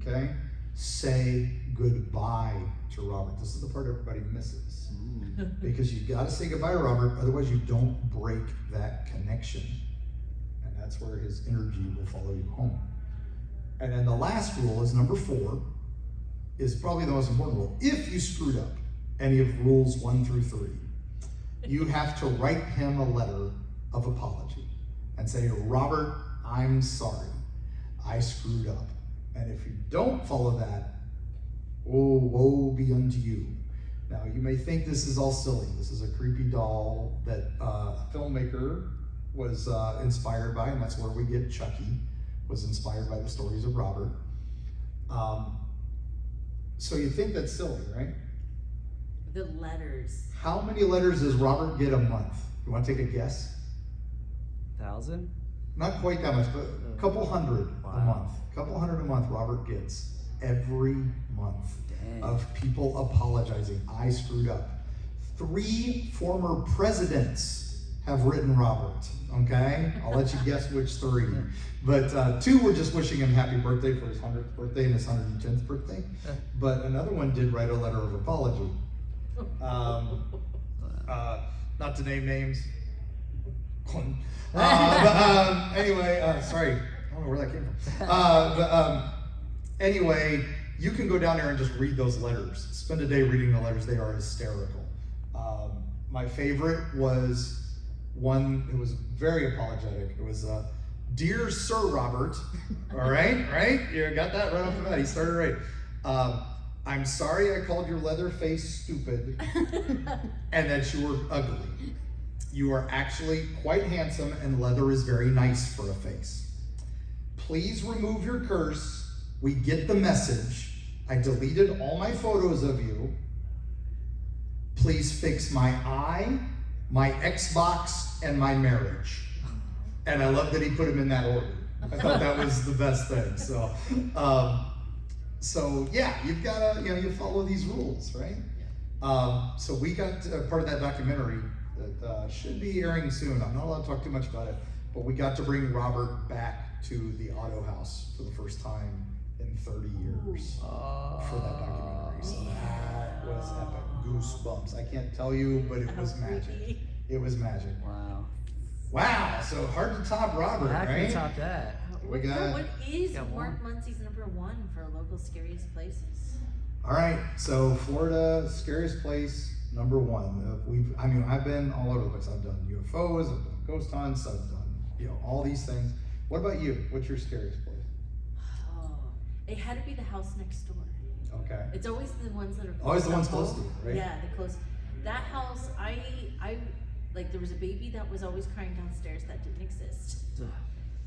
okay? Say goodbye to Robert. This is the part everybody misses. Because you gotta say goodbye to Robert, otherwise you don't break that connection. And that's where his energy will follow you home. And then the last rule is number 4, is probably the most important rule. If you screwed up any of rules 1 through 3, you have to write him a letter of apology and say, Robert, I'm sorry. I screwed up. And if you don't follow that, oh, woe be unto you. Now, you may think this is all silly. This is a creepy doll that a filmmaker was inspired by, and that's where we get Chucky, was inspired by the stories of Robert. So you think that's silly, right? The letters. How many letters does Robert get a month? You want to take a guess? 1,000? Not quite that much, but a couple hundred a month. A couple hundred a month Robert gets every month. Dang. Of people apologizing. I screwed up. 3 former presidents have written Robert, okay? I'll let you guess which 3. But 2 were just wishing him happy birthday for his 100th birthday and his 110th birthday. But another one did write a letter of apology. Not to name names. Anyway, sorry, I don't know where that came from. Anyway, you can go down there and just read those letters. Spend a day reading the letters. They are hysterical. My favorite was one, it was very apologetic. It was, Dear Sir Robert, all right? You got that right off the bat. He started right. I'm sorry I called your leather face stupid and that you were ugly. You are actually quite handsome and leather is very nice for a face. Please remove your curse. We get the message. I deleted all my photos of you. Please fix my eye, my Xbox, and my marriage. And I love that he put them in that order. I thought that was the best thing. So yeah, you've got to, you follow these rules, right? So we got part of that documentary that should be airing soon. I'm not allowed to talk too much about it, but we got to bring Robert back to the Auto House for the first time in 30 years for that documentary. So that was epic. Goosebumps. I can't tell you, but it was magic. It was magic. Wow. So hard to top Robert, How can right? you top that? We got. What is got Mark Muncie's #1 for local scariest places? All right. So Florida scariest place #1. I've been all over the place. I've done UFOs. I've done ghost hunts. I've done all these things. What about you? What's your scariest place? Oh, it had to be the house next door. Okay. It's always the ones that are Always the close ones to close home. to you, right? Yeah, the close. That house, I like there was a baby that was always crying downstairs that didn't exist.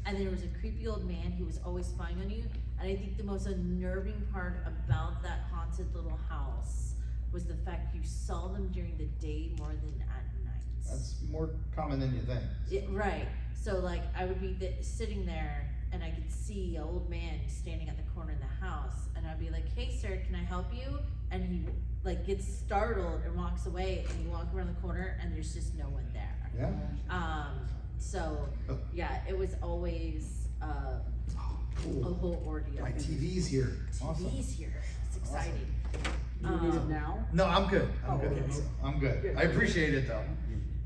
And there was a creepy old man who was always spying on you. And I think the most unnerving part about that haunted little house was the fact you saw them during the day more than at night. That's more common than you think. Right. So like I would be sitting there and I could see an old man standing at the corner of the house, and I'd be like, "Hey sir, can I help you?" And he like gets startled and walks away, and you walk around the corner and there's just no one there. Yeah. So yeah, it was always Cool. a whole ordeal. My TV's here. Awesome. TV's here. It's exciting. You need it now? No, I'm good. Oh, okay. I'm good. I appreciate it though.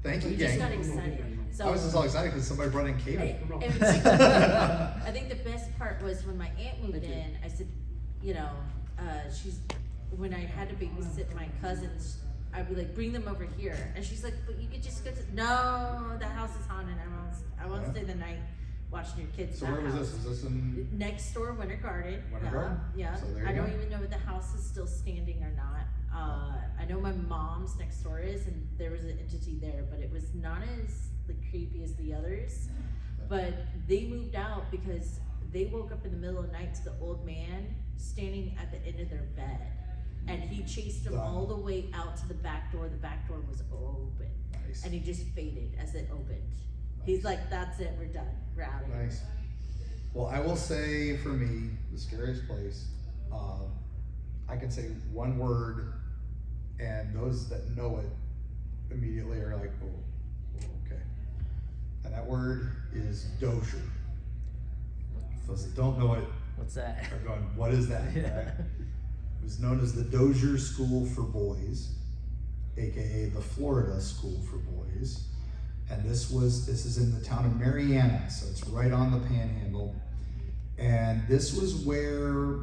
Thank you, We just got gang. excited. So I was just all excited because somebody brought in cable. I think the best part was when my aunt moved in, I said, when I had to babysit my cousins, I'd be like, bring them over here. And she's like, but you could just go to, no, the house is haunted. I won't stay the night watching your kids. So in that where was house. this? Is this in? Next door, Winter Garden. Winter Garden? Yeah. So there you I don't go. even know if the house is still standing or not. I know my mom's next door is, and there was an entity there, but it was not as creepy as the others. But they moved out because they woke up in the middle of the night to the old man standing at the end of their bed, and he chased them all the way out to the back door. The back door was open, Nice. and he just faded as it opened. He's like, "That's it, we're done, we're out of here." Nice. Well, I will say for me, the scariest place, I can say one word, and those that know it immediately are like, oh, okay. And that word is Dozier. Those that don't know it What's that? are going, what is that? Yeah. Right? It was known as the Dozier School for Boys, aka the Florida School for Boys. And this is in the town of Mariana, so it's right on the Panhandle. And this was where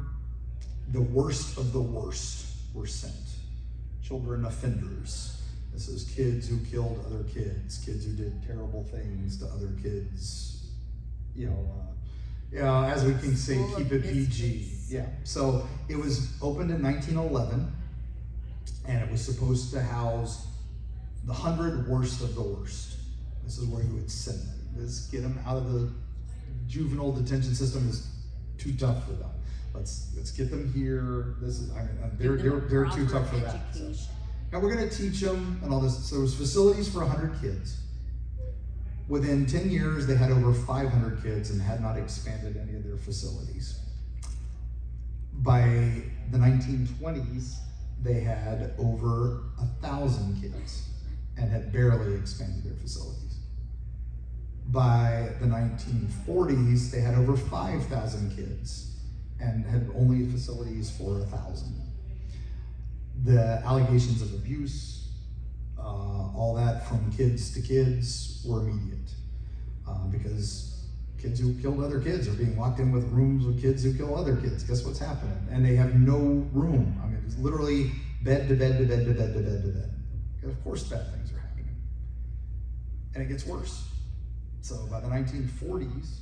the worst of the worst were sent. Children offenders. This is kids who killed other kids who did terrible things to other kids. As we can say, School keep of it PG. Misfits. Yeah. So it was opened in 1911, and it was supposed to house the 100 worst of the worst. This is where you would send them. Get them out of the juvenile detention system is too tough for them. Let's get them here. They're too tough for that. So. Now we're going to teach them and all this. So there was facilities for 100 kids. Within 10 years, they had over 500 kids and had not expanded any of their facilities. By the 1920s, they had over 1,000 kids and had barely expanded their facilities. By the 1940s, they had over 5,000 kids and had only facilities for 1,000. The allegations of abuse, all that from kids to kids were immediate because kids who killed other kids are being locked in with rooms with kids who kill other kids. Guess what's happening? And they have no room. I mean, it's literally bed to bed to bed to bed to bed to bed. Of course bad things are happening. And it gets worse. So by the 1940s,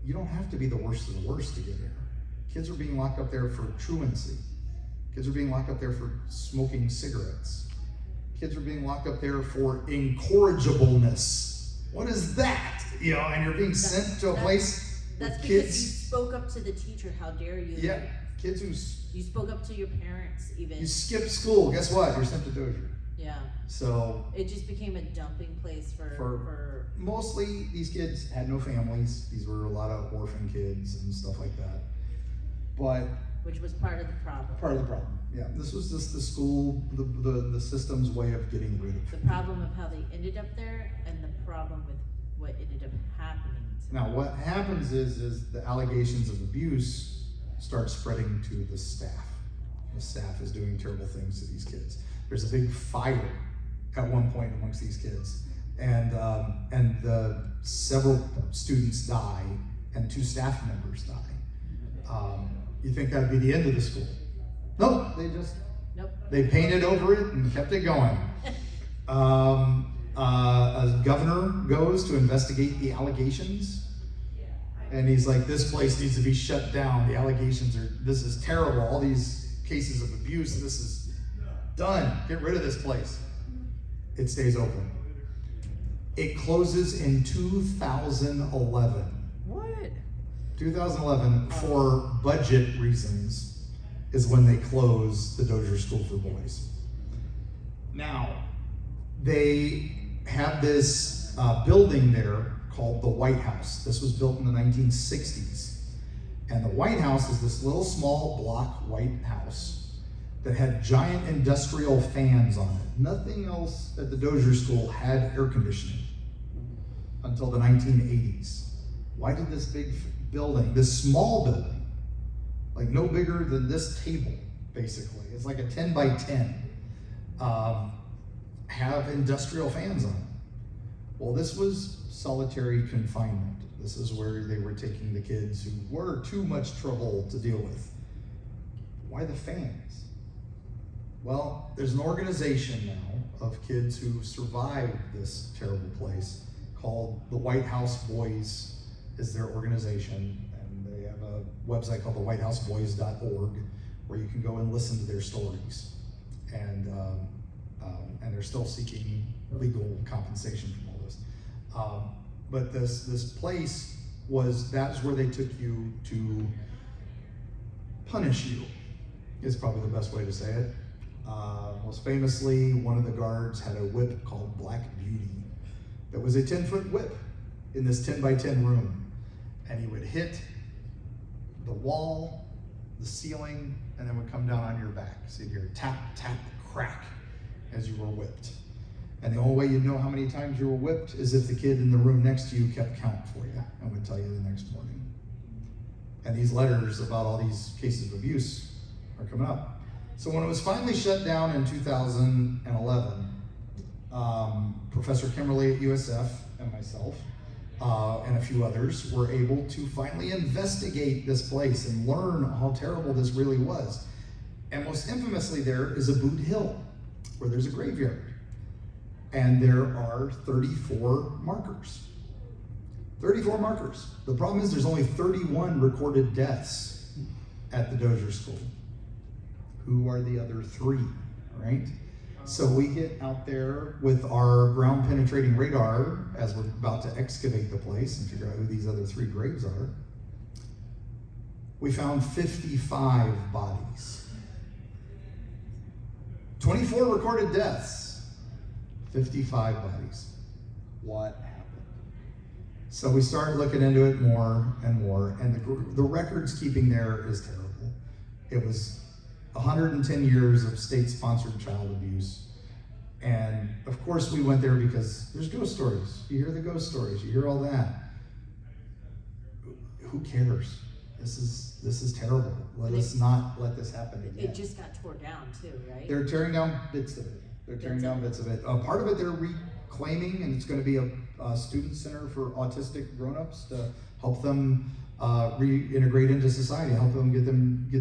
you don't have to be the worst of the worst to get here. Kids are being locked up there for truancy. Kids are being locked up there for smoking cigarettes. Kids are being locked up there for incorrigibleness. What is that? And you're being sent to a place That's with because kids. you spoke up to the teacher. How dare you? Yeah, kids who You spoke up to your parents, even. you skip school. Guess what? You're sent to Dozier. Yeah. So It just became a dumping place for mostly these kids had no families. These were a lot of orphan kids and stuff like that. But which was part of the problem. part of the problem. Yeah, this was just the school, the system's way of getting rid of The it. problem of how they ended up there, and the problem with what ended up happening to Now, them. what happens is the allegations of abuse start spreading to the staff. The staff is doing terrible things to these kids. There's a big fire at one point amongst these kids, and several students die, and 2 staff members die. You think that'd be the end of the school? Nope, Nope. they painted over it and kept it going. A governor goes to investigate the allegations, and he's like, this place needs to be shut down. The allegations this is terrible. All these cases of abuse, this is done. Get rid of this place. It stays open. It closes in 2011. What? 2011, for budget reasons, is when they close the Dozier School for Boys. Now, they have this building there called the White House. This was built in the 1960s. And the White House is this little small block white house that had giant industrial fans on it. Nothing else at the Dozier School had air conditioning until the 1980s. Why did this big building, this small building, like no bigger than this table, basically, it's like a 10 by 10, have industrial fans on it? Well, this was solitary confinement. This is where they were taking the kids who were too much trouble to deal with. Why the fans? Well, there's an organization now of kids who survived this terrible place called the White House Boys is their organization, and they have a website called thewhitehouseboys.org where you can go and listen to their stories, and they're still seeking legal compensation from all this. But this place that's where they took you to punish you, is probably the best way to say it. Most famously, one of the guards had a whip called Black Beauty that was a 10-foot whip in this 10 by 10 room. And he would hit the wall, the ceiling, and then would come down on your back. So you'd hear tap, tap, crack as you were whipped. And the only way you'd know how many times you were whipped is if the kid in the room next to you kept count for you and would tell you the next morning. And these letters about all these cases of abuse are coming up. So when it was finally shut down in 2011, Professor Kimberly at USF and myself and a few others were able to finally investigate this place and learn how terrible this really was. And most infamously, there is a Boot Hill where there's a graveyard. And there are 34 markers. 34 markers. The problem is there's only 31 recorded deaths at the Dozier School. Who are the other 3, right? So we get out there with our ground penetrating radar as we're about to excavate the place and figure out who these other 3 graves are. We found 55 bodies. 24 recorded deaths. 55 bodies. What happened? So we started looking into it more and more, and the records keeping there is terrible. It was 110 years of state-sponsored child abuse. And of course we went there because there's ghost stories. You hear the ghost stories, you hear all that. Who cares? This is terrible. Let us not let this happen again. It just got torn down too, right? They're tearing down bits of it. Bits of it. Part of it they're reclaiming, and it's going to be a student center for autistic grown-ups to help them reintegrate into society, help them get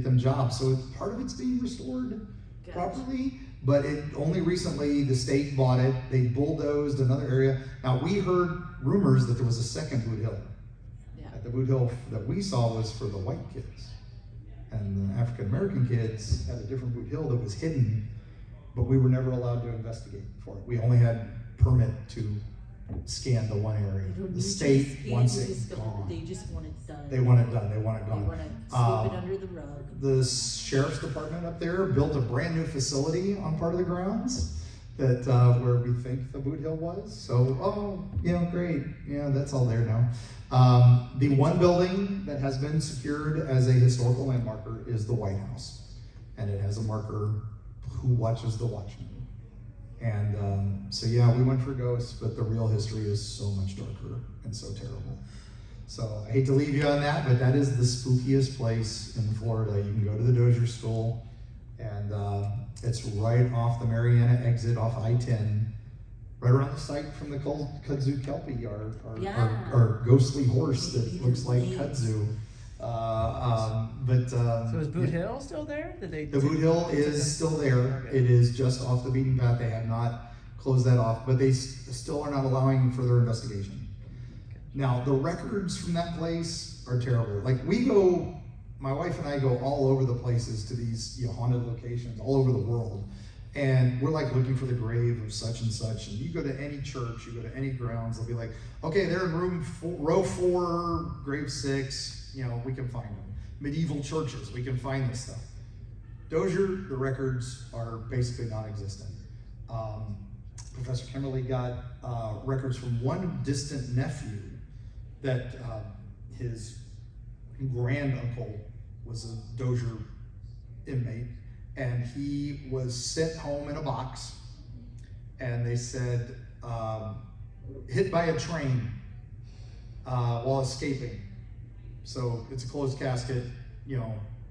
them jobs. So part of it's being restored properly, but it only recently the state bought it. They bulldozed another area. Now we heard rumors that there was a second Boot Hill. Yeah. At the Boot Hill that we saw was for the white kids, and the African American kids had a different Boot Hill that was hidden. But we were never allowed to investigate for it. We only had permit to scan the one area. The state wants it gone. They just want it done. They want it done. They want it gone. They want to sweep it under the rug. The sheriff's department up there built a brand new facility on part of the grounds that where we think the Boot Hill was. So, great. Yeah, that's all there now. The one building that has been secured as a historical landmarker is the White House, and it has a marker. Who watches the Watchmen? And so we went for ghosts, but the real history is so much darker and so terrible. So I hate to leave you on that, but that is the spookiest place in Florida. You can go to the Dozier School, and it's right off the Mariana exit off I-10, right around the site from the kudzu kelpie, our ghostly horse that looks like kudzu. So is Boot Hill still there? The Boot Hill is still there. Okay. It is just off the beaten path. They have not closed that off, but they still are not allowing further investigation. Okay. Now, the records from that place are terrible. Like my wife and I go all over the places to these haunted locations all over the world. And we're like looking for the grave of such and such. And you go to any church, you go to any grounds, they'll be like, okay, they're in row 4, grave 6. We can find them. Medieval churches, we can find this stuff. Dozier, the records are basically non-existent. Professor Kimberly got records from one distant nephew that his granduncle was a Dozier inmate, and he was sent home in a box, and they said hit by a train while escaping. So it's a closed casket,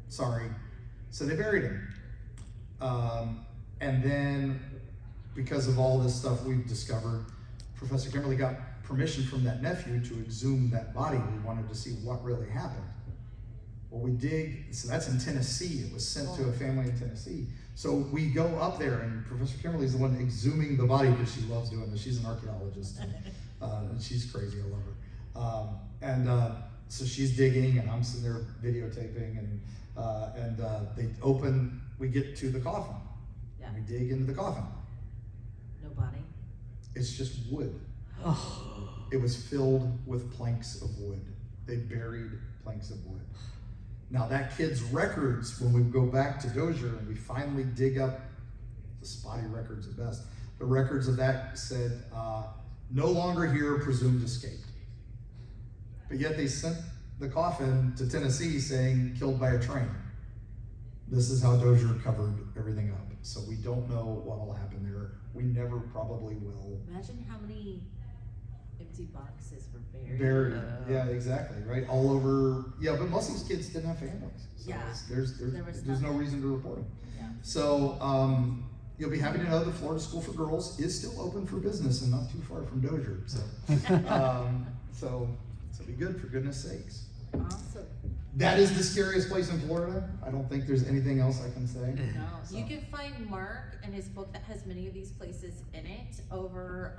sorry. So they buried him. And then, because of all this stuff we've discovered, Professor Kimberly got permission from that nephew to exhume that body. We wanted to see what really happened. Well, so that's in Tennessee. It was sent to a family in Tennessee. So we go up there, and Professor Kimberly's the one exhuming the body because she loves doing this. She's an archaeologist, and she's crazy. I love her. So she's digging, and I'm sitting there videotaping, and we get to the coffin. Yeah. We dig into the coffin. No body. It's just wood. It was filled with planks of wood. They buried planks of wood. Now that kid's records, when we go back to Dozier and we finally dig up the spotty records at best, the records of that said, no longer here, presumed escaped. But yet they sent the coffin to Tennessee saying killed by a train. This is how Dozier covered everything up. So we don't know what will happen there. We never probably will. Imagine how many empty boxes were buried. Buried. Yeah, exactly. Right. All over. Yeah, but most of these kids didn't have families. So Yeah. there's no nothing. reason to report them. Yeah. So you'll be happy to know the Florida School for Girls is still open for business and not too far from Dozier. So so be good, for goodness sakes. Awesome. That is the scariest place in Florida. I don't think there's anything else I can say. No, So. you can find Mark and his book that has many of these places in it over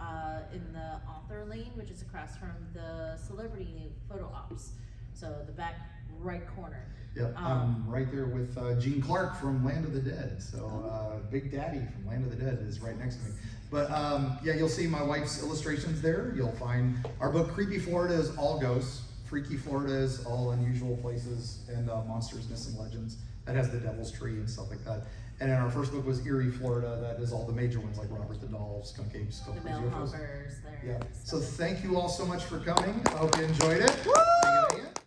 in the author lane, which is across from the celebrity photo ops. So the back right corner. Yep, I'm right there with Gene Clark from Land of the Dead. So Big Daddy from Land of the Dead is right next to me. But yeah, you'll see my wife's illustrations there. You'll find our book, Creepy Florida, is all ghosts. Freaky Florida is all unusual places and monsters, myths, and legends. That has the Devil's Tree and stuff like that. And then our first book was Eerie Florida. That is all the major ones like Robert the Doll, Skunk Ape, Skunk The Crazy bell UFOs. hoppers there. Yeah. and So stuff. thank you all so much for coming. I hope you enjoyed it. Can I get a hand?